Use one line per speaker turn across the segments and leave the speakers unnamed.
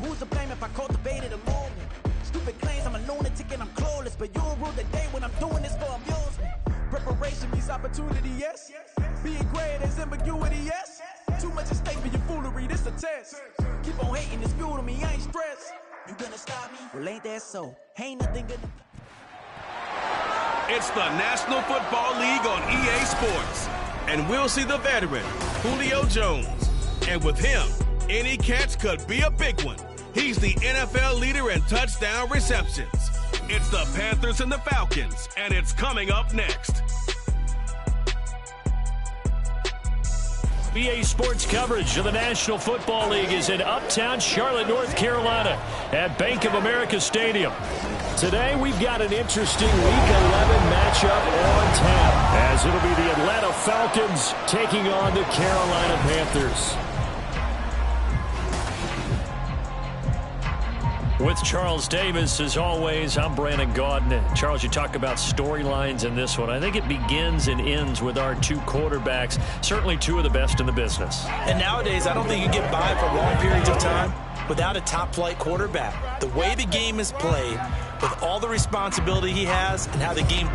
who's to blame if I cultivated a moment? Stupid claims I'm a lunatic and I'm clueless, but you'll rule the day when I'm doing this for amusement. Preparation means opportunity, yes. Being great is ambiguity, yes. Too much at stake for your foolery, this a test. Keep on hating, it's fuel to me, I ain't stressed. You gonna stop me? Well, ain't that so? Ain't nothing gonna...
It's the National Football League on EA Sports. And we'll see the veteran, Julio Jones. And with him, any catch could be a big one. He's the NFL leader in touchdown receptions. It's the Panthers and the Falcons, and it's coming up next.
EA Sports coverage of the National Football League is in uptown Charlotte, North Carolina at Bank of America Stadium. Today we've got an interesting Week 11 matchup on tap, as it'll be the Atlanta Falcons taking on the Carolina Panthers. With Charles Davis, as always, I'm Brandon Gaudin. Charles, you talk about storylines in this one. I think it begins and ends with our two quarterbacks, certainly two of the best in the business.
And nowadays, I don't think you get by for long periods of time without a top-flight quarterback. The way the game is played, with all the responsibility he has, and how the game...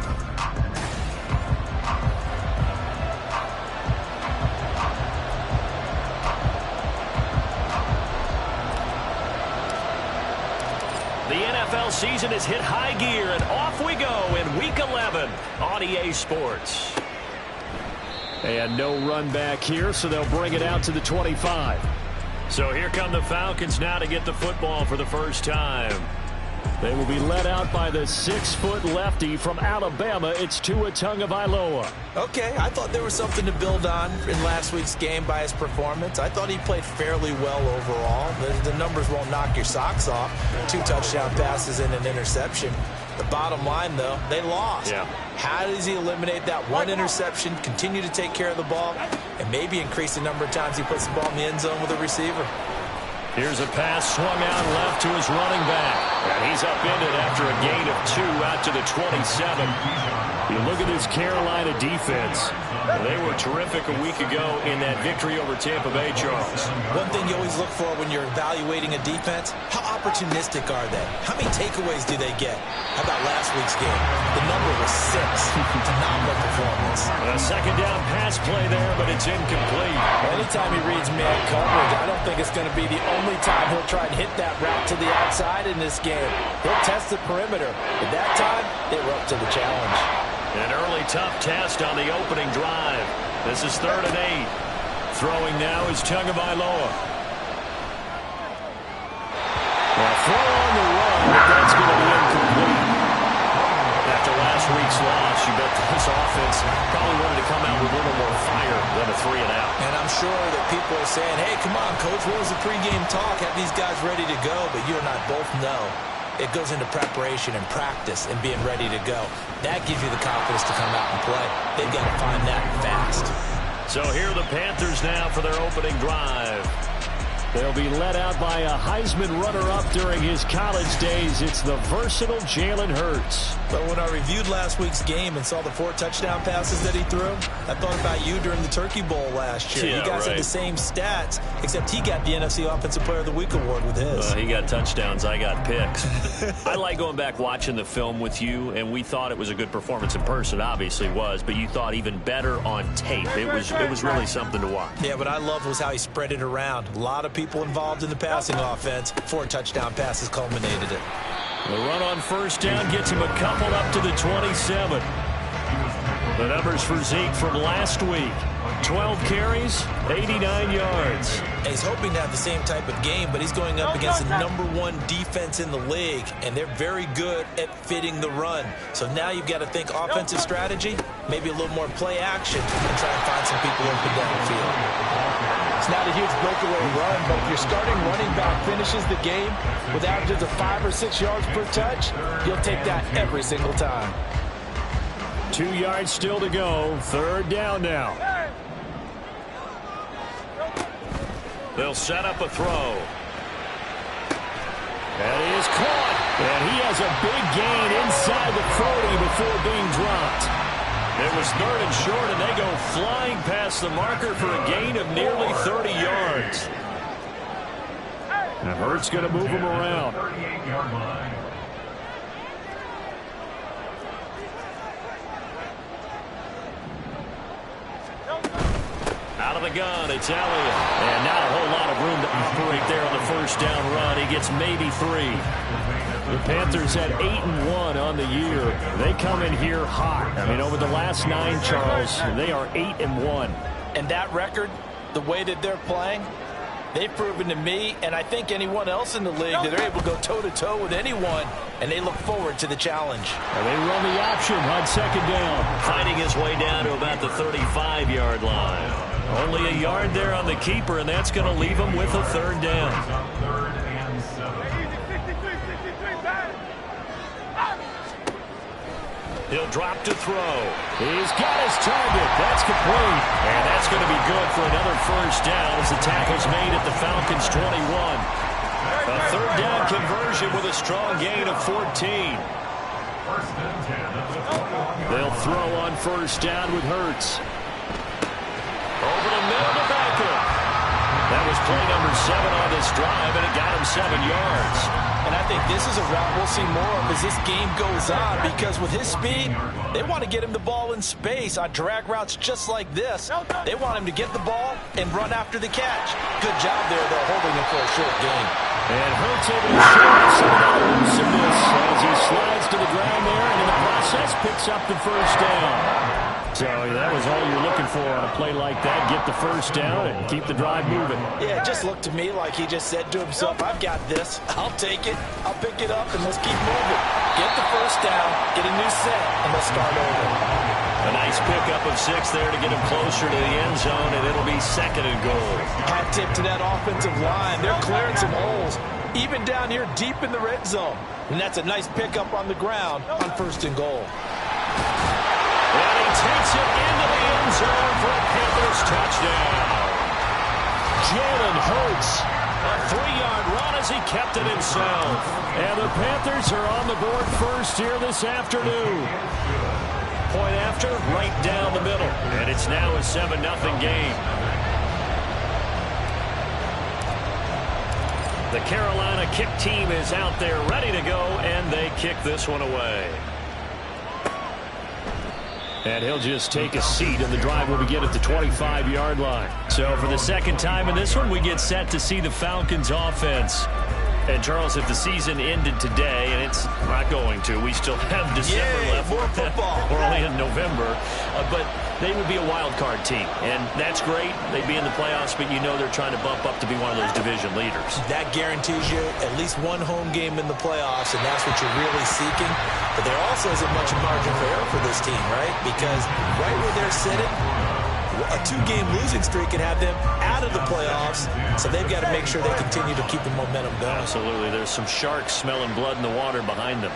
The NFL season has hit high gear, and off we go in Week 11 on EA Sports. And no run back here, so they'll bring it out to the 25. So here come the Falcons now to get the football for the first time. They will be led out by the 6-foot lefty from Alabama. It's Tua Tagovailoa.
Okay, I thought there was something to build on in last week's game by his performance. I thought he played fairly well overall. The numbers won't knock your socks off. 2 touchdown passes and an interception. The bottom line, though, they lost.
Yeah.
How does he eliminate that one interception, continue to take care of the ball, and maybe increase the number of times he puts the ball in the end zone with a receiver?
Here's a pass swung out left to his running back. And he's upended after a gain of 2 out to the 27. You look at this Carolina defense. They were terrific a week ago in that victory over Tampa Bay, Charles.
One thing you always look for when you're evaluating a defense, how opportunistic are they? How many takeaways do they get? How about last week's game? The number was 6. Phenomenal performance.
A second down pass play there, but it's incomplete.
Anytime he reads man coverage, I don't think it's going to be the only time he'll try and hit that route to the outside in this game. He'll test the perimeter. But that time, they were up to the challenge.
An early tough test on the opening drive. This is 3rd and 8. Throwing now is Tagovailoa. Well, throw on the run, but that's going to be incomplete. After last week's loss, you bet this offense probably wanted to come out with a little more fire than a 3 and out.
And I'm sure that people are saying, hey, come on, Coach, what was the pregame talk? Have these guys ready to go? But you and I both know it goes into preparation and practice and being ready to go. That gives you the confidence to come out and play. They've got to find that fast.
So here are the Panthers now for their opening drive. They'll be led out by a Heisman runner-up during his college days. It's the versatile Jalen Hurts.
But when I reviewed last week's game and saw the 4 touchdown passes that he threw, I thought about you during the Turkey Bowl last year.
Yeah,
you guys had the same stats, except he got the NFC Offensive Player of the Week award with his.
He got touchdowns, I got picks. I like going back watching the film with you, and we thought it was a good performance in person. Obviously was, but you thought even better on tape. It was really something to watch.
Yeah, what I loved was how he spread it around. A lot of people involved in the passing offense. 4 touchdown passes culminated it.
The run on first down gets him a couple up to the 27. The numbers for Zeke from last week. 12 carries, 89 yards.
He's hoping to have the same type of game, but he's going up against the #1 defense in the league, and they're very good at fitting the run. So now you've got to think offensive strategy, maybe a little more play action, and try and find some people open down the field.
It's not a huge breakaway run, but if your starting running back finishes the game with averages of 5 or 6 yards per touch, you'll take that every single time.
2 yards still to go. 3rd down now. They'll set up a throw. That is caught. And he has a big gain inside the 40 before being dropped. It was 3rd and short, and they go flying past the marker for a gain of nearly 30 yards. And Hurts going to move him around. Out of the gun, it's Elliott. And not a whole lot of room to operate there on the first down run. He gets maybe 3. The Panthers at 8-1 on the year. They come in here hot. I mean, over the last 9, Charles, they are 8-1.
And that record, the way that they're playing, they've proven to me, and I think anyone else in the league, that they're able to go toe-to-toe with anyone, and they look forward to the challenge.
And they run the option on second down.
Fighting his way down to about the 35-yard line. Only a yard there on the keeper, and that's going to leave him with a 3rd down. He'll drop to throw.
He's got his target. That's complete.
And that's going to be good for another first down as the tackle's made at the Falcons' 21. A 3rd down conversion with a strong gain of 14.
They'll throw on first down with Hurts.
Over the middle to Beckham. That was play number 7 on this drive, and it got him 7 yards.
And I think this is a route we'll see more of as this game goes on, because with his speed, they want to get him the ball in space on drag routes just like this. They want him to get the ball and run after the catch. Good job there, though, holding him for a short gain.
And Hurts able to show some of that elusiveness as he slides to the ground there, and in the process picks up the first down. So that was all you're looking for on a play like that. Get the first down and keep the drive moving.
Yeah, it just looked to me like he just said to himself, I've got this. I'll take it. I'll pick it up, and let's keep moving. Get the first down, get a new set, and let's start over.
A nice pickup of 6 there to get him closer to the end zone, and it'll be 2nd and goal.
Hat tip to that offensive line. They're clearing some holes, even down here deep in the red zone. And that's a nice pickup on the ground on 1st and goal.
And he takes it into the end zone for a Panthers touchdown.
Jalen Hurts.
A 3-yard run as he kept it himself.
And the Panthers are on the board first here this afternoon.
Point after, right down the middle. And it's now a 7-0 game. The Carolina kick team is out there ready to go, and they kick this one away.
And he'll just take a seat, and the drive will begin at the 25-yard line.
So for the 2nd time in this one, we get set to see the Falcons offense. And Charles, if the season ended today, and it's not going to, we still have December left.
More football.
We're only in November. But they would be a wild card team. And that's great. They'd be in the playoffs, but you know they're trying to bump up to be one of those division leaders.
That guarantees you at least one home game in the playoffs, and that's what you're really seeking. But there also isn't much margin for error for this team, right? Because right where they're sitting, a 2-game losing streak can have them out of the playoffs, so they've got to make sure they continue to keep the momentum going.
Absolutely. There's some sharks smelling blood in the water behind them.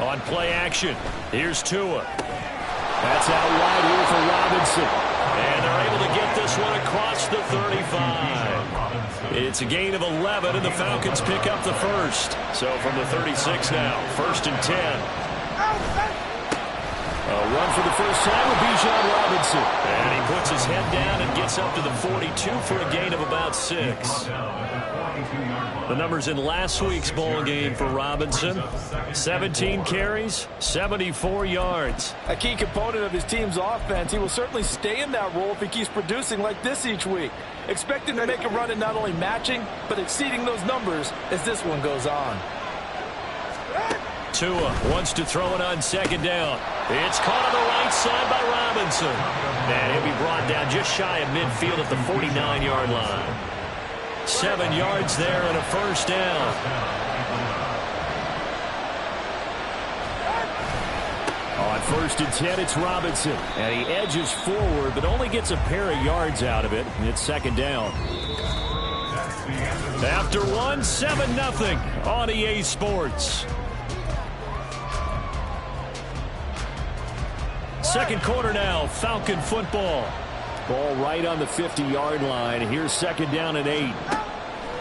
On play action, here's Tua.
That's out wide here for Robinson.
And they're able to get this one across the 35. It's a gain of 11, and the Falcons pick up the first. So from the 36 now, 1st and 10.
A run for the first time with Bijan Robinson.
And he puts his head down and gets up to the 42 for a gain of about 6. The numbers in last week's ball game for Robinson: 17 carries, 74 yards.
A key component of his team's offense. He will certainly stay in that role if he keeps producing like this each week. Expect him to make a run at not only matching, but exceeding those numbers as this one goes on.
Tua wants to throw it on 2nd down. It's caught on the right side by Robinson. And he'll be brought down just shy of midfield at the 49-yard line. 7 yards there and a first down.
On 1st and 10, it's Robinson. And he edges forward, but only gets a pair of yards out of it. It's 2nd down.
After one, 7-0 on EA Sports. 2nd quarter now, Falcon football.
Ball right on the 50-yard line. Here's 2nd down and 8.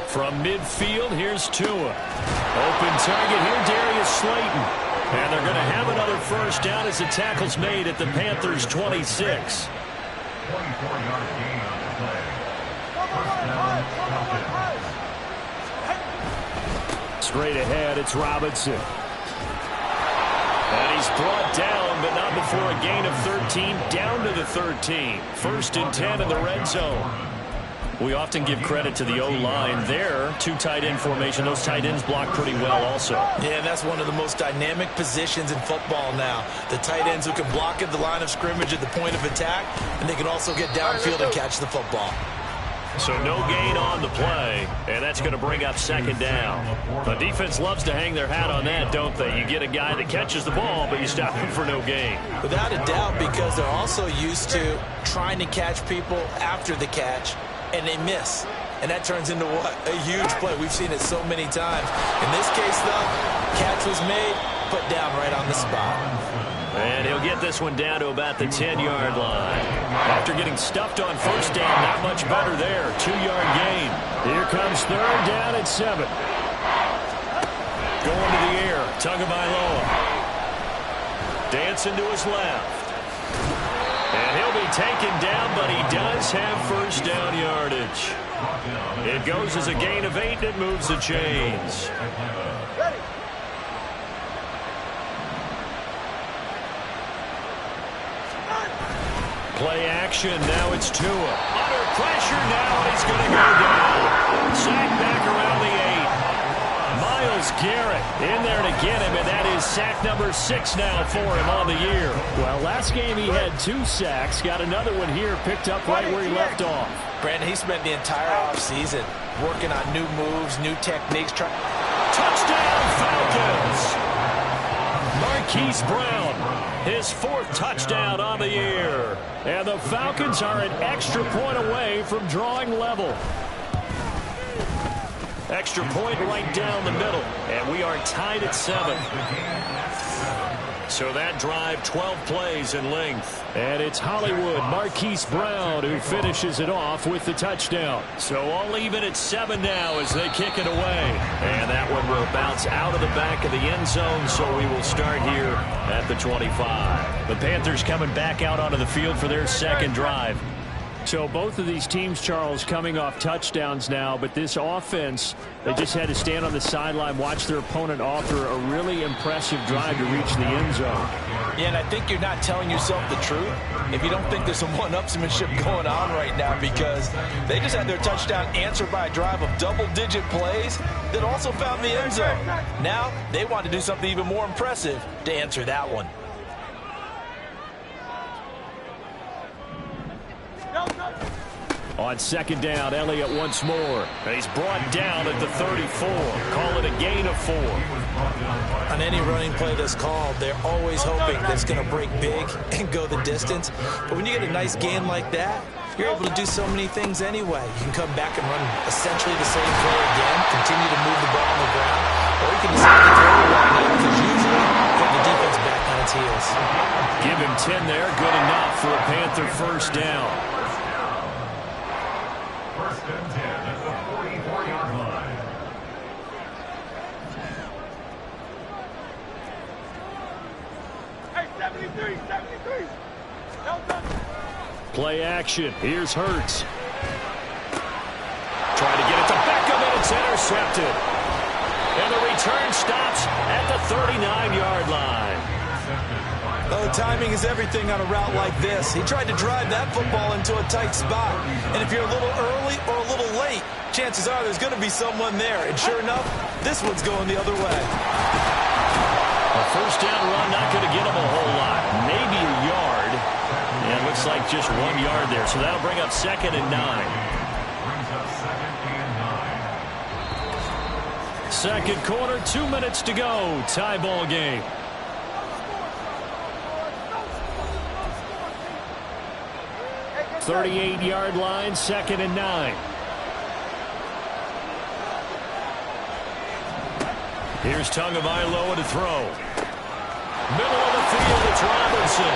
From midfield, here's Tua. Open target here, Darius Slayton. And they're going to have another first down as the tackle's made at the Panthers' 26.
24-yard gain on the play.
Straight ahead, it's Robinson. And he's brought down, but not before a gain of 13, down to the 13. 1st and 10 in the red zone. We often give credit to the O-line there. 2 tight end formation. Those tight ends block pretty well also.
Yeah, and that's one of the most dynamic positions in football now. The tight ends who can block at the line of scrimmage at the point of attack, and they can also get downfield and catch the football.
So no gain on the play, and that's going to bring up 2nd down. The defense loves to hang their hat on that, don't they? You get a guy that catches the ball, but you stop him for no gain.
Without a doubt, because they're also used to trying to catch people after the catch, and they miss. And that turns into what? A huge play. We've seen it so many times. In this case, though, catch was made, put down right on the spot.
And he'll get this one down to about the 10-yard line. After getting stuffed on 1st down, not much better there. 2-yard gain. Here comes 3rd down at 7. Going to the air. Tagovailoa. Dancing to his left. And he'll be taken down, but he does have 1st down yardage. It goes as a gain of 8, and it moves the chains. Play action. Now it's Tua. Under pressure now, and he's going to go down. Sack back around the 8. Myles Garrett in there to get him, and that is sack number 6 now for him on the year. Well, last game he had 2 sacks. Got another one here, picked up right where he left off.
Brandon, he spent the entire offseason working on new moves, new techniques.
Touchdown, Falcons! Marquise Brown, his 4th touchdown on the year. And the Falcons are an extra point away from drawing level. Extra point right down the middle. And we are tied at 7. So that drive, 12 plays in length. And it's Hollywood, Marquise Brown, who finishes it off with the touchdown. So all even at 7 now as they kick it away. And that one will bounce out of the back of the end zone, so we will start here at the 25. The Panthers coming back out onto the field for their 2nd drive. So both of these teams, Charles, coming off touchdowns now, but this offense, they just had to stand on the sideline, watch their opponent offer a really impressive drive to reach the end zone.
Yeah, and I think you're not telling yourself the truth if you don't think there's some one-upsmanship going on right now, because they just had their touchdown answered by a drive of double-digit plays that also found the end zone. Now they want to do something even more impressive to answer that one.
On 2nd down, Elliott once more. He's brought down at the 34. Call it a gain of 4.
On any running play that's called, they're always hoping that it's going to break big and go the distance. But when you get a nice gain like that, you're able to do so many things anyway. You can come back and run essentially the same play again, continue to move the ball on the ground, or you can decide to throw it right now, because usually put the defense back on its heels.
Give him 10 there. Good enough for a Panther 1st down.
1st and 10 at the 44-yard line.
Hey, 73.
Play action. Here's Hurts. Trying to get it to Beckham, and it's intercepted. And the return stops at the 39-yard line.
Oh, timing is everything on a route like this. He tried to drive that football into a tight spot. And if you're a little early or a little late, chances are there's going to be someone there. And sure enough, this one's going the other way.
A 1st down run, not going to get him a whole lot. Maybe a yard. And it looks like just 1 yard there. So that'll bring up 2nd and 9.
Brings up 2nd and 9.
Second quarter, 2 minutes to go. Tie ball game. The 38-yard line, 2nd and 9. Here's Tagovailoa to throw. Middle of the field, it's Robinson.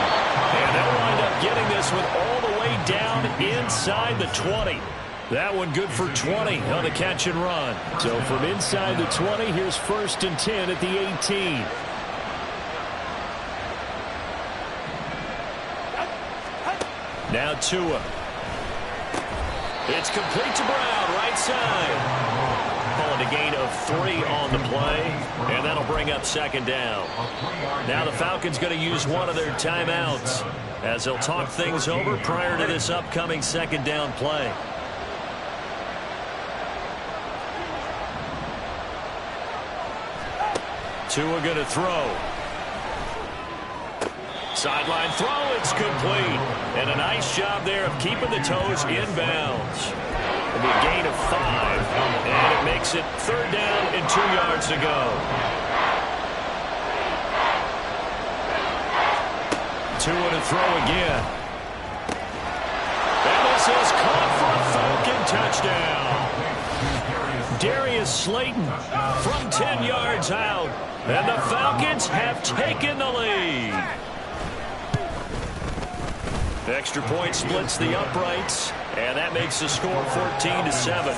And they'll wind up getting this one all the way down inside the 20. That one good for 20 on the catch and run. So from inside the 20, here's 1st and 10 at the 18. Now Tua. It's complete to Brown, right side. Calling a gain of of 3 on the play, and that'll bring up second down. Now the Falcons going to use one of their timeouts as they'll talk things over prior to this upcoming second down play. Tua going to throw. Sideline throw, it's complete. And a nice job there of keeping the toes inbounds. It'll be a gain of 5. And it makes it 3rd down and 2 yards to go. Tua to throw again. And this is caught for a Falcon touchdown. Darius Slayton from 10 yards out. And the Falcons have taken the lead. Extra point splits the uprights, and that makes the score 14-7.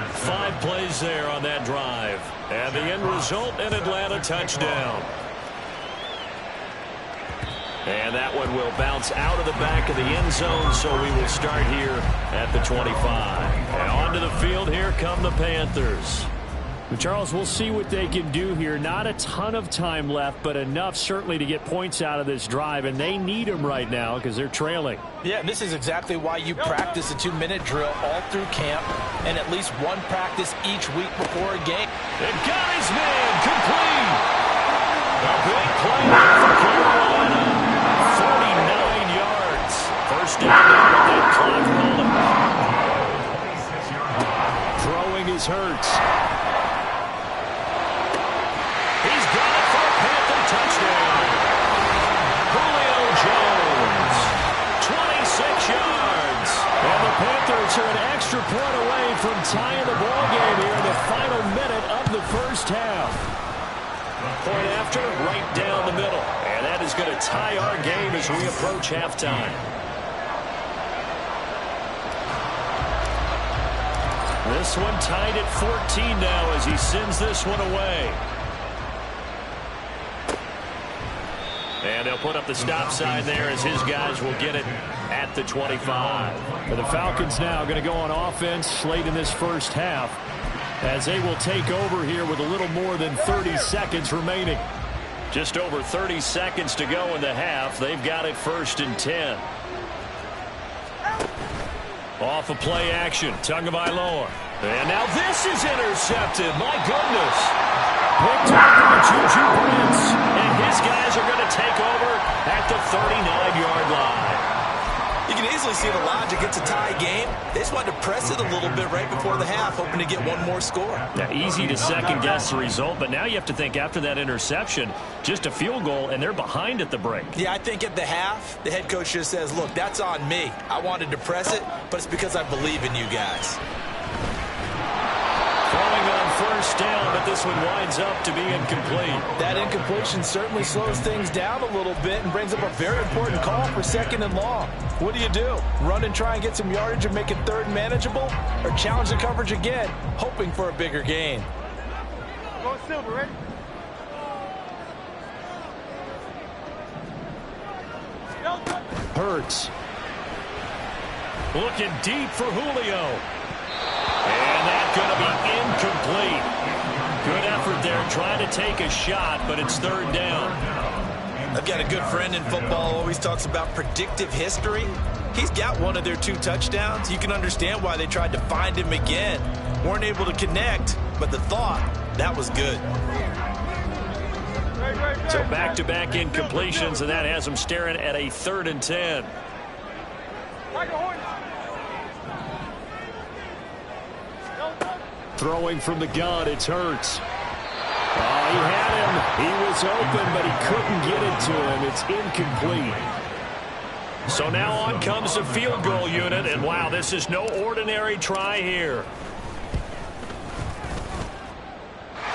5 plays there on that drive, and the end result, an Atlanta touchdown. And that one will bounce out of the back of the end zone, so we will start here at the 25. And onto the field, here come the Panthers.
But Charles, we'll see what they can do here. Not a ton of time left, but enough certainly to get points out of this drive, and they need them right now because they're trailing.
Yeah, and this is exactly why you practice a 2-minute drill all through camp and at least one practice each week before a game.
It got his man complete. A big play for Carolina. 49 yards. First down with that clock rolling.
Throwing is Hurts.
He's got it for a Panther touchdown. Julio Jones, 26 yards.
And the Panthers are an extra point away from tying the ball game here in the final minute of the first half.
Point after, right down the middle. And that is going to tie our game as we approach halftime. This one tied at 14 now as he sends this one away. And they'll put up the stop sign there as his guys will get it at the 25.
For the Falcons now going to go on offense late in this first half as they will take over here with a little more than 30 seconds remaining.
Just over 30 seconds to go in the half. They've got it 1st and 10. Off of play action. Tagovailoa. And now this is intercepted. My goodness. Picked up by Juju Brents. And his guys are going to take over at the 39-yard line.
You can easily see the logic. It's a tie game. They just wanted to press it a little bit right before the half, hoping to get one more score.
Yeah, easy to second-guess the result, but now you have to think after that interception, just a field goal, and they're behind at the break.
Yeah, I think at the half, the head coach just says, look, that's on me. I wanted to press it, but it's because I believe in you guys.
Throwing on 1st down, but this one winds up to be incomplete.
That incompletion certainly slows things down a little bit and brings up a very important call for 2nd and long. What do? Run and try and get some yardage and make it 3rd manageable? Or challenge the coverage again, hoping for a bigger gain?
Go Silver, ready?
Hurts.
Looking deep for Julio. And that's going to be incomplete. Good effort there trying to take a shot, but it's 3rd down.
I've got a good friend in football who always talks about predictive history. He's got one of their 2 touchdowns. You can understand why they tried to find him again. Weren't able to connect, but the thought, that was good.
So back-to-back incompletions, and that has them staring at a 3rd and 10.
Throwing from the gun, it's Hurts. Oh, he had him. He was open, but he couldn't get it to him. It's incomplete.
So now on comes the field goal unit, and wow, this is no ordinary try here.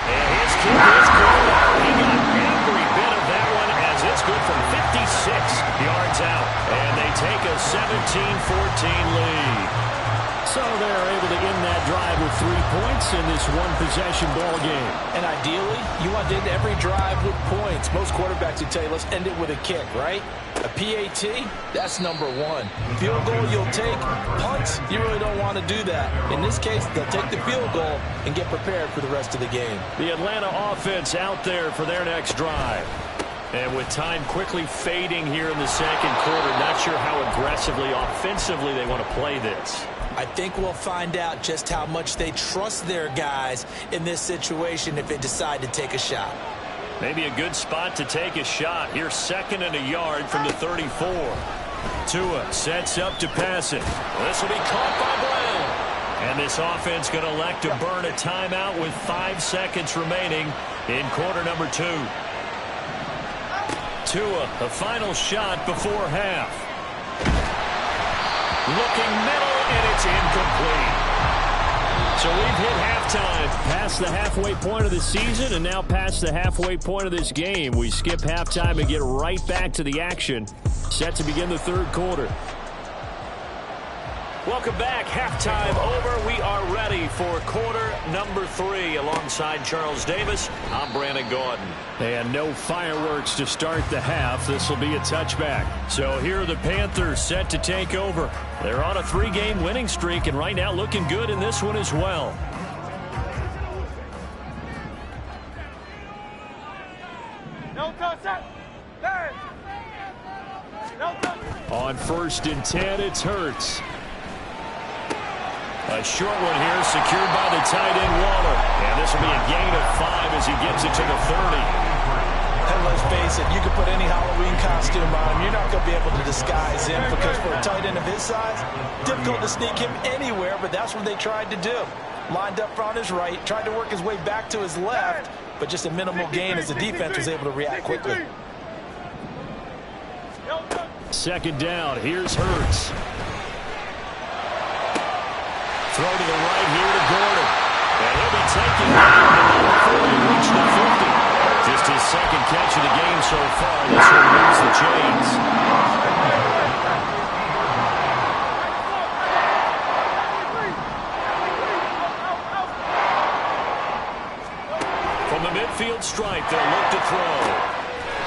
And his kick is good. He got every bit of that one as it's good from 56 yards out. And they take a 17-14 lead. So they're able to end that drive with 3 points in this one-possession ball game.
And ideally, you want to end every drive with points. Most quarterbacks would tell you, let's end it with a kick, right? A PAT, that's number one. Field goal you'll take. Punts, you really don't want to do that. In this case, they'll take the field goal and get prepared for the rest of the game.
The Atlanta offense out there for their next drive. And with time quickly fading here in the second quarter, not sure how aggressively, offensively they want to play this.
I think we'll find out just how much they trust their guys in this situation if they decide to take a shot.
Maybe a good spot to take a shot. Here's 2nd and a yard from the 34. Tua sets up to pass it. This will be caught by Brown. And this offense going to elect to burn a timeout with 5 seconds remaining in quarter number 2. Tua, a final shot before half. Looking middle, and it's incomplete. So we've hit halftime, past the halfway point of the season, and now past the halfway point of this game. We skip halftime and get right back to the action. Set to begin the third quarter. Welcome back. Halftime over. We are ready for quarter number 3. Alongside Charles Davis, I'm Brandon Gordon. And no fireworks to start the half. This will be a touchback. So here are the Panthers set to take over. They're on a 3-game winning streak, and right now looking good in this one as well. On 1st and 10, it's Hurts. A short one here, secured by the tight end Waller. And this will be a gain of 5 as he gets it to the 30.
And let's face it, you can put any Halloween costume on him. You're not going to be able to disguise him because for a tight end of his size, difficult to sneak him anywhere, but that's what they tried to do. Lined up on his right, tried to work his way back to his left, but just a minimal gain as the defense was able to react quickly.
2nd down, here's Hurts. Throw to the right here to Gordon. And he'll be taken down before they reach the 50. Just his 2nd catch of the game so far. This one moves the chains. From the midfield stripe, they'll look to throw.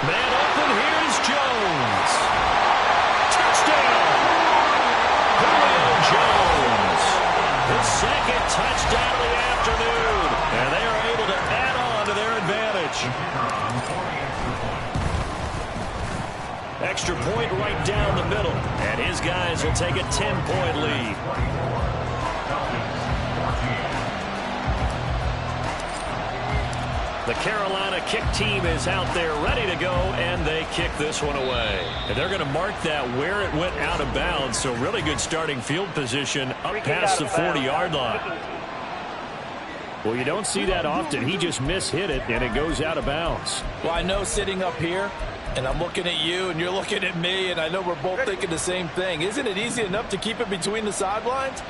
Man open, here's Jones. Touchdown! Julio Jones. His 2nd touchdown of the afternoon. And they are able to add on to their advantage. Extra point right down the middle. And his guys will take a 10-point lead. The Carolina kick team is out there ready to go, and they kick this one away. And they're going to mark that where it went out of bounds, so really good starting field position up past the 40-yard line. Well, you don't see that often. He just mishit it, and it goes out of bounds.
Well, I know sitting up here, and I'm looking at you, and you're looking at me, and I know we're both thinking the same thing. Isn't it easy enough to keep it between the sidelines?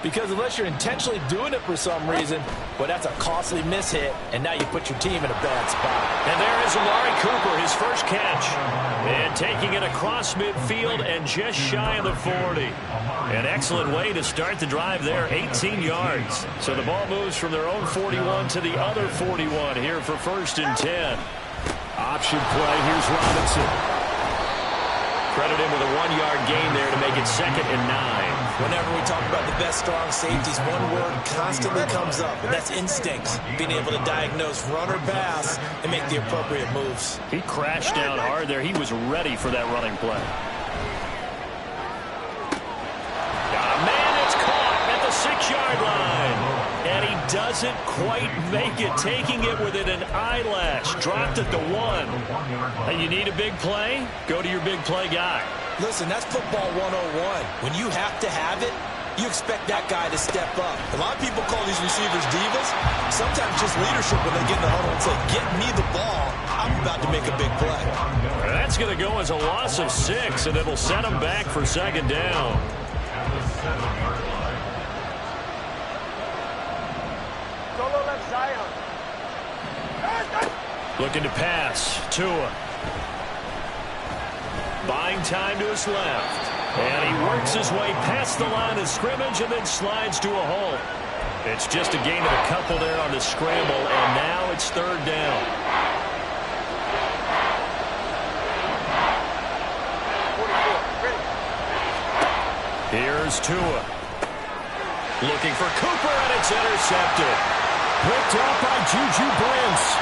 Because unless you're intentionally doing it for some reason, well, that's a costly mishit, and now you put your team in a bad spot.
And there is Amari Cooper, his first catch. And taking it across midfield and just shy of the 40. An excellent way to start the drive there, 18 yards. So the ball moves from their own 41 to the other 41 here for 1st and 10. Option play, here's Robinson. Credit him with a 1-yard gain there to make it 2nd and 9.
Whenever we talk about the best strong safeties, one word constantly comes up, and that's instincts. Being able to diagnose run or pass and make the appropriate moves.
He crashed down hard there. He was ready for that running play. Got a man that's caught at the 6-yard line. And he doesn't quite make it, taking it within an eyelash. Dropped at the 1. Hey, you need a big play? Go to your big play guy.
Listen, that's football 101. When you have to have it, you expect that guy to step up. A lot of people call these receivers divas. Sometimes just leadership when they get in the huddle and say, get me the ball. I'm about to make a big play.
That's going to go as a loss of 6, and it'll set them back for 2nd down. Looking to pass. Tua. Buying time to his left. And he works his way past the line of scrimmage and then slides to a halt. It's just a gain of a couple there on the scramble, and now it's third down. Here's Tua. Looking for Cooper, and it's intercepted. Picked up by Juju Brents.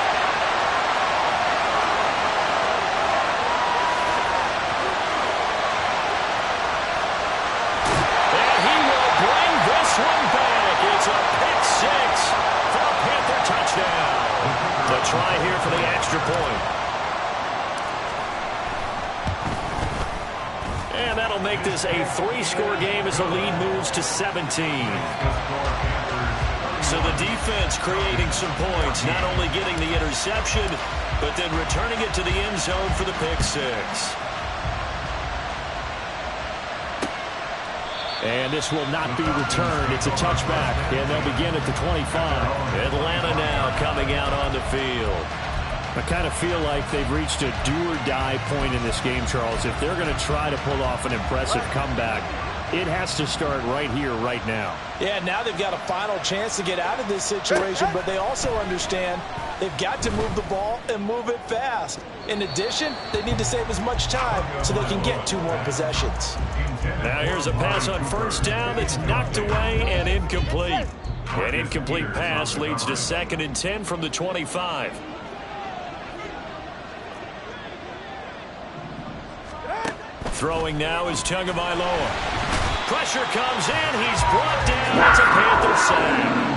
And he will bring this one back. It's a pick six for a Panther touchdown. The try here for the extra point. And that'll make this a 3-score game as the lead moves to 17. So the defense creating some points, not only getting the interception, but then returning it to the end zone for the pick six. And this will not be returned. It's a touchback, and they'll begin at the 25. Atlanta now coming out on the field.
I kind of feel like they've reached a do-or-die point in this game, Charles. If they're going to try to pull off an impressive comeback, it has to start right here, right now.
Yeah, now they've got a final chance to get out of this situation, but they also understand they've got to move the ball and move it fast. In addition, they need to save as much time so they can get 2 more possessions.
Now here's a pass on first down that's knocked away and incomplete. An incomplete pass leads to 2nd and 10 from the 25. Throwing now is Tagovailoa. Pressure comes in. He's brought down. It's a Panther sack.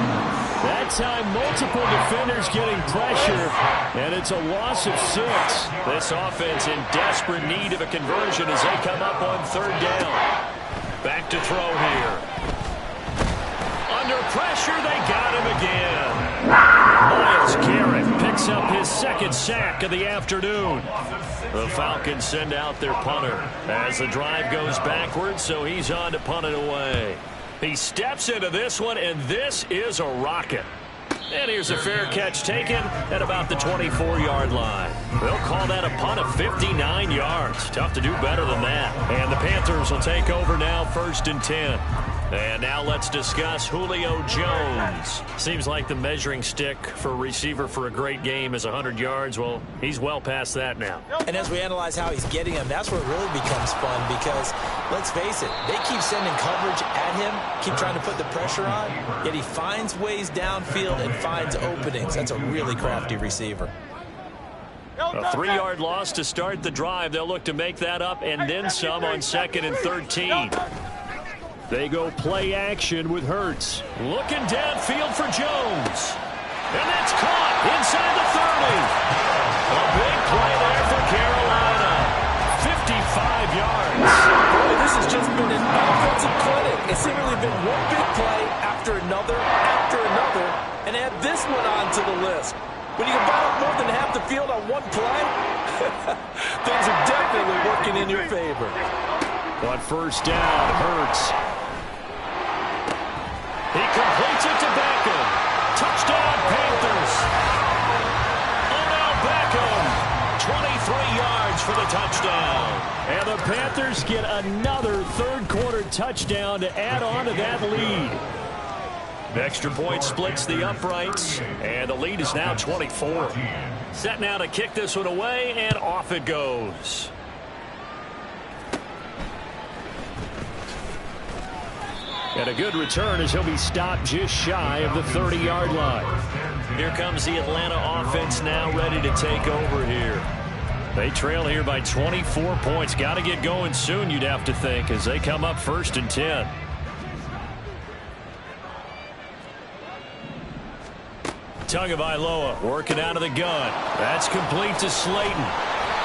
That time, multiple defenders getting pressure, and it's a loss of 6. This offense in desperate need of a conversion as they come up on 3rd down. Back to throw here. Under pressure, they got him again. Myles Garrett picks up his 2nd sack of the afternoon. The Falcons send out their punter as the drive goes backwards, so he's on to punt it away. He steps into this one, and this is a rocket. And here's a fair catch taken at about the 24-yard line. They'll call that a punt of 59 yards. Tough to do better than that. And the Panthers will take over now, 1st and 10. And now let's discuss Julio Jones. Seems like the measuring stick for a receiver for a great game is 100 yards. Well, he's well past that now.
And as we analyze how he's getting them, that's where it really becomes fun because, let's face it, they keep sending coverage at him, keep trying to put the pressure on, yet he finds ways downfield and finds openings. That's a really crafty receiver.
A 3-yard loss to start the drive. They'll look to make that up and then some on 2nd and 13. They go play action with Hurts. Looking downfield for Jones. And that's caught inside the 30. A big play there for Carolina. 55 yards.
Boy, this has just been an offensive clinic. It's seemingly been one big play after another, and add this one on to the list. When you can bottle more than half the field on one play, things are definitely working in your favor.
On 1st down, Hurts. He completes it to Beckham. Touchdown, Panthers. Odell Beckham, 23 yards for the touchdown. And the Panthers get another 3rd-quarter touchdown to add on to that lead. The extra point splits the uprights, and the lead is now 24. Set now to kick this one away, and off it goes. And a good return as he'll be stopped just shy of the 30-yard line. Here comes the Atlanta offense now ready to take over here. They trail here by 24 points. Got to get going soon, you'd have to think, as they come up 1st and 10. Tagovailoa working out of the gun. That's complete to Slayton.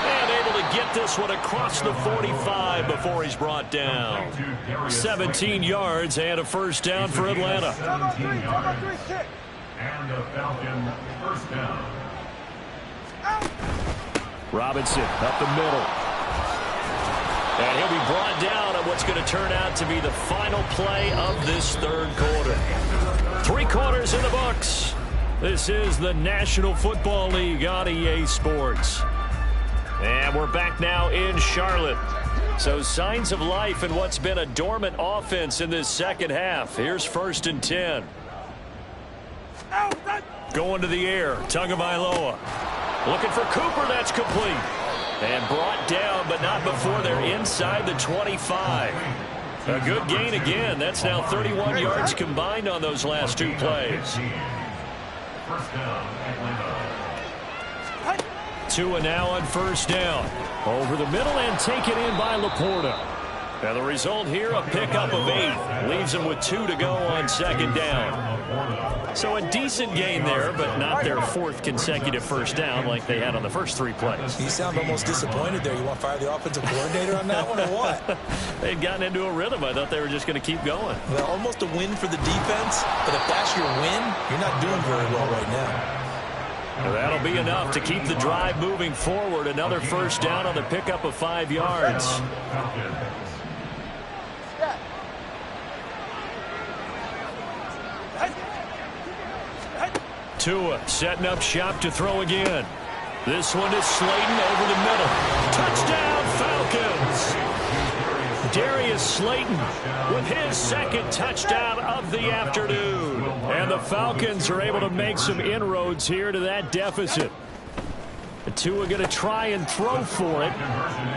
And able to get this one across the 45 before he's brought down. 17 yards and a 1st down for Atlanta.
And the Falcons 1st down.
Robinson up the middle. And he'll be brought down on what's going to turn out to be the final play of this 3rd quarter. 3 quarters in the books. This is the National Football League on EA Sports. And we're back now in Charlotte. So signs of life in what's been a dormant offense in this second half. Here's 1st and 10. Going to the air. Tagovailoa. Looking for Cooper. That's complete. And brought down, but not before they're inside the 25. A good gain again. That's now 31 yards combined on those last 2 plays. Tua now on 1st down. Over the middle and taken in by Laporta. Now the result here, a pickup of 8. Leaves them with 2 to go on 2nd down. So a decent gain there, but not their 4th consecutive 1st down like they had on the first 3 plays.
You sound almost disappointed there. You want to fire the offensive coordinator on that one or what?
They'd gotten into a rhythm. I thought they were just going to keep going.
Well, almost a win for the defense, but if that's your win, you're not doing very well right now.
That'll be enough to keep the drive moving forward. Another 1st down on the pickup of 5 yards. Tua setting up shop to throw again. This one is Slayton over the middle. Touchdown, Falcons! Darius Slayton with his 2nd touchdown of the afternoon. And the Falcons are able to make some inroads here to that deficit. Tua going to try and throw for it.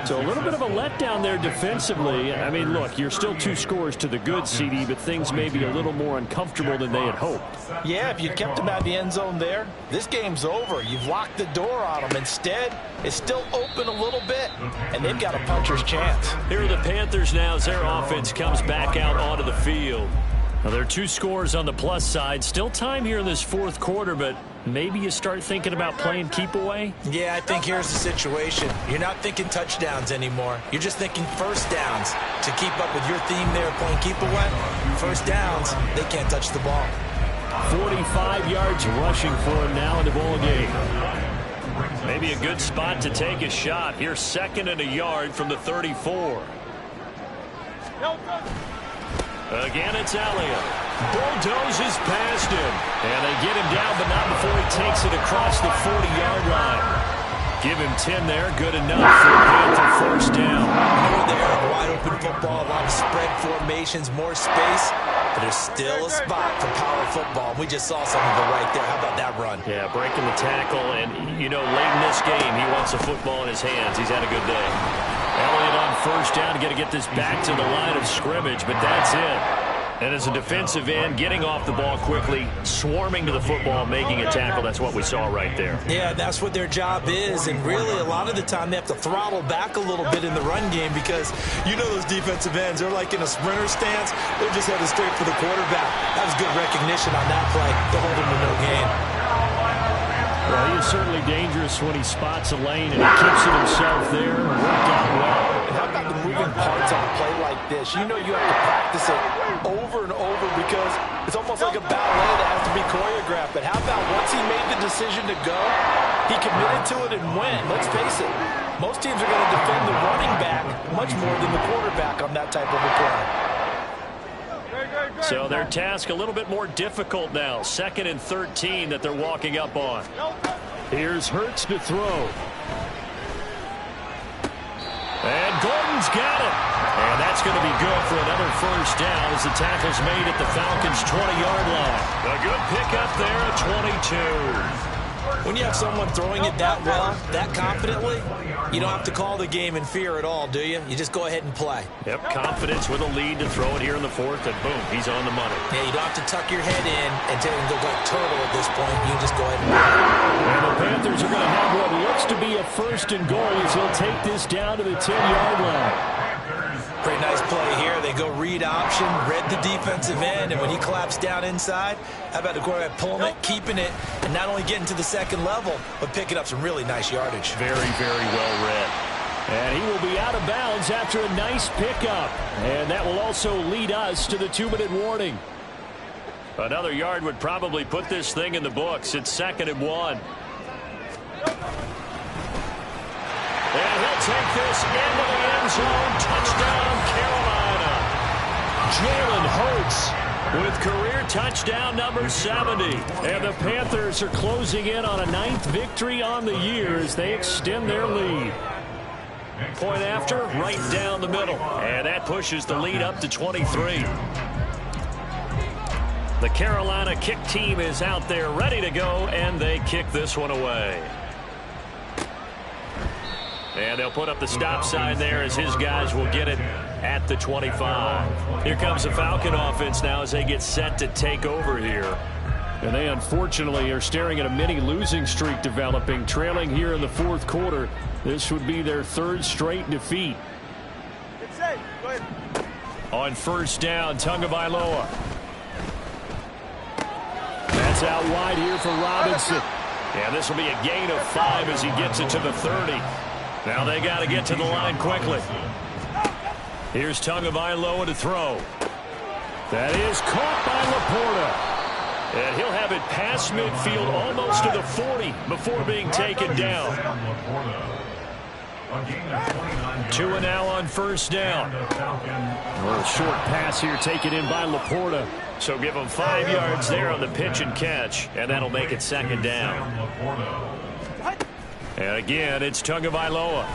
So a little bit of a letdown there defensively. I mean, look, you're still 2 scores to the good, CD, but things may be a little more uncomfortable than they had hoped.
Yeah, if you kept them out of the end zone there, this game's over. You've locked the door on them. Instead, it's still open a little bit, and they've got a puncher's chance.
Here are the Panthers now as their offense comes back out onto the field. Now, there are 2 scores on the plus side. Still time here in this 4th quarter, but maybe you start thinking about playing keep away?
Yeah, I think here's the situation. You're not thinking touchdowns anymore. You're just thinking 1st downs. To keep up with your theme there, playing keep away, 1st downs, they can't touch the ball.
45 yards rushing for him now in the ball game. Maybe a good spot to take a shot. Here's 2nd and a yard from the 34. Again, it's Elliott. Bulldozes past him. And they get him down, but not before he takes it across the 40-yard line. Give him 10 there. Good enough for a Panther 1st down.
Over there, wide open football, a lot of spread formations, more space. But there's still a spot for power football. We just saw some of it right there. How about that run?
Yeah, breaking the tackle. And, you know, late in this game, he wants the football in his hands. He's had a good day. Elliott on 1st down, got to get this back to the line of scrimmage, but that's it. And as a defensive end, getting off the ball quickly, swarming to the football, making a tackle, that's what we saw right there.
Yeah, that's what their job is, and really a lot of the time they have to throttle back a little bit in the run game because you know those defensive ends, they're like in a sprinter stance. They're just headed straight for the quarterback. That was good recognition on that play to hold him to no gain.
Well, he is certainly dangerous when he spots a lane and he keeps it himself there. Worked out well.
And how about the moving parts on a play like this? You know you have to practice it over and over because it's almost like a ballet that has to be choreographed. But how about once he made the decision to go, he committed to it and went. Let's face it, most teams are going to defend the running back much more than the quarterback on that type of a play.
So their task a little bit more difficult now. 2nd and 13 that they're walking up on. Here's Hurts to throw. And Gordon's got it. And that's going to be good for another 1st down as the tackle's made at the Falcons' 20-yard line. A good pickup there at 22.
When you have someone throwing it that well, that confidently, you don't have to call the game in fear at all, do you? You just go ahead and play.
Yep, confidence with a lead to throw it here in the 4th, and boom, he's on the money.
Yeah, you don't have to tuck your head in and go like turtle at this point. You just go ahead and play.
And the Panthers are going to have what looks to be a 1st and goal as he'll take this down to the 10-yard line.
Pretty nice play here. They go read option, read the defensive end, and when he claps down inside, how about the quarterback pulling it, keeping it, and not only getting to the 2nd level, but picking up some really nice yardage.
Very, very well read. And he will be out of bounds after a nice pickup. And that will also lead us to the 2-minute warning. Another yard would probably put this thing in the books. It's 2nd and 1. And he'll take this into the end zone. Touchdown, Carolina. Jalen Hurts with career touchdown number 70. And the Panthers are closing in on a 9th victory on the year as they extend their lead. Point after, right down the middle. And that pushes the lead up to 23. The Carolina kick team is out there ready to go, and they kick this one away. And they'll put up the stop sign there as his guys will get it at the 25. Here comes the Falcon offense now as they get set to take over here. And they unfortunately are staring at a mini losing streak developing, trailing here in the fourth quarter. This would be their third straight defeat.
Go ahead.
On first down, Tagovailoa. That's out wide here for Robinson. And this will be a gain of 5 as he gets it to the 30. Now they got to get to the line quickly. Here's Tagovailoa to throw. That is caught by Laporta. And he'll have it past midfield almost to the 40 before being taken down. 2 and now on first down. A little short pass here taken in by Laporta. So give him 5 yards there on the pitch and catch, and that'll make it second down. And again, it's Tagovailoa.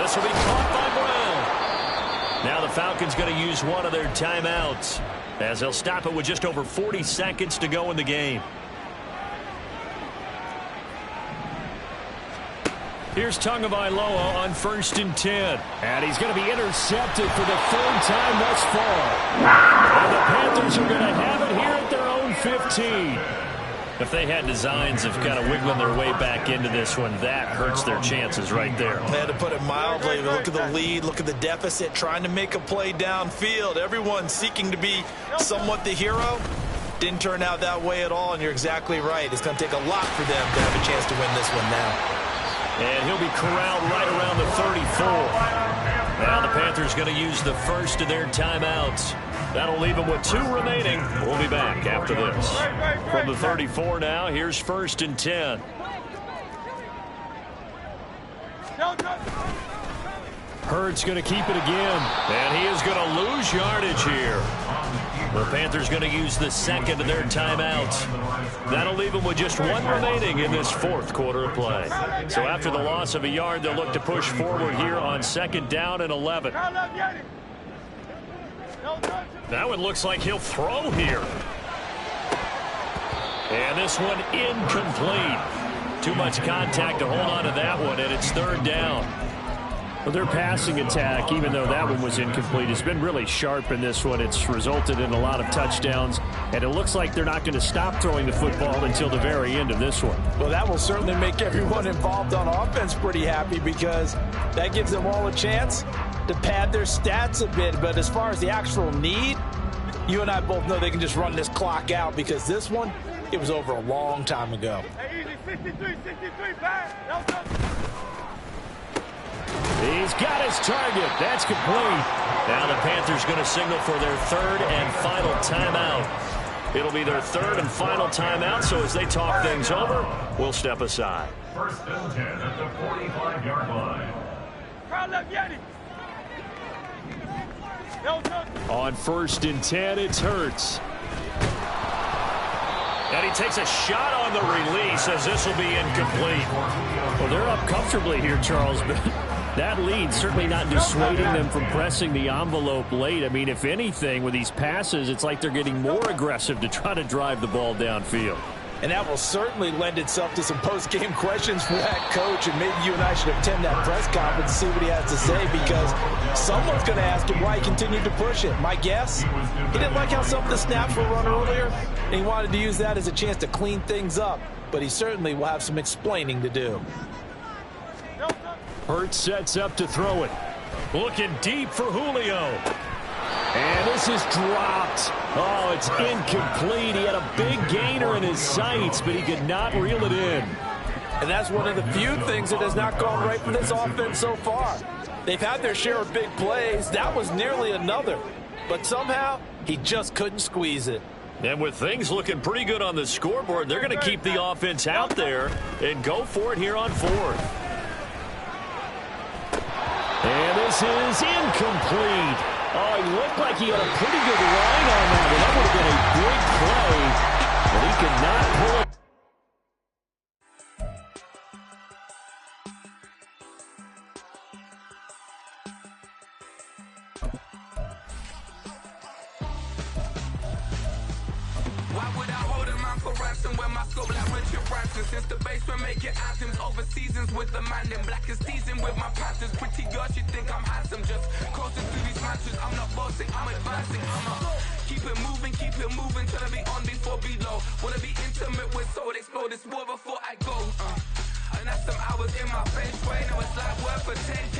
This will be caught by Brown. Now the Falcons going to use one of their timeouts as they'll stop it with just over 40 seconds to go in the game. Here's Tagovailoa on first and 10. And he's going to be intercepted for the third time thus far. And the Panthers are going to have it here at their own 15. If they had designs of kind of wiggling their way back into this one, that hurts their chances right there.
They had to put it mildly. Look at the lead, look at the deficit, trying to make a play downfield. Everyone seeking to be somewhat the hero. Didn't turn out that way at all, and you're exactly right. It's going to take a lot for them to have a chance to win this one now.
And he'll be corralled right around the 34. Now the Panthers going to use the first of their timeouts. That'll leave them with 2 remaining. We'll be back after this. From the 34 now, here's first and 10. Hurts going to keep it again. And he is going to lose yardage here. The Panthers going to use the second of their timeouts. That'll leave them with just 1 remaining in this fourth quarter of play. So after the loss of a yard, they'll look to push forward here on second down and 11. That one looks like he'll throw here. And this one incomplete. Too much contact to hold on to that one, and it's third down. Well, their passing attack, even though that one was incomplete, has been really sharp in this one. It's resulted in a lot of touchdowns, and it looks like they're not going to stop throwing the football until the very end of this one.
Well, that will certainly make everyone involved on offense pretty happy because that gives them all a chance to pad their stats a bit. But as far as the actual need, you and I both know they can just run this clock out because this one, it was over a long time ago.
Hey, easy, 63, pass.
He's got his target. That's complete. Now the Panthers going to signal for their third and final timeout. It'll be their third and final timeout, so as they talk things over, we'll step aside.
First and 10 at the 45-yard line.
On first and 10, it's Hurts. And he takes a shot on the release as this will be incomplete. Well, they're up comfortably here, Charles, but that lead certainly not dissuading them from pressing the envelope late. I mean, if anything, with these passes, it's like they're getting more aggressive to try to drive the ball downfield.
And that will certainly lend itself to some post-game questions for that coach, and maybe you and I should attend that press conference and see what he has to say, because someone's going to ask him why he continued to push it. My guess, he didn't like how some of the snaps were run earlier, and he wanted to use that as a chance to clean things up, but he certainly will have some explaining to do.
Hurts sets up to throw it. Looking deep for Julio. And this is dropped. Oh, it's incomplete. He had a big gainer in his sights, but he could not reel it in.
And that's one of the few things that has not gone right for this offense so far. They've had their share of big plays. That was nearly another. But somehow, he just couldn't squeeze it.
And with things looking pretty good on the scoreboard, they're going to keep the offense out there and go for it here on fourth. And this is incomplete. Oh, he looked like he had a pretty good line on that one. That would have been a big play, but he could not pull it.
season when my scope like Richard Branson. Since the basement making anthems over seasons with the man in black is teasing with my Panthers. Pretty girl, she think I'm handsome. Just coasting through these mansions. I'm not bossing, I'm advancing. Keep it moving, trying to be on before below. Wanna be intimate with soul, explode this war before I go. And that's some hours in my bench way. Now it's like work for 10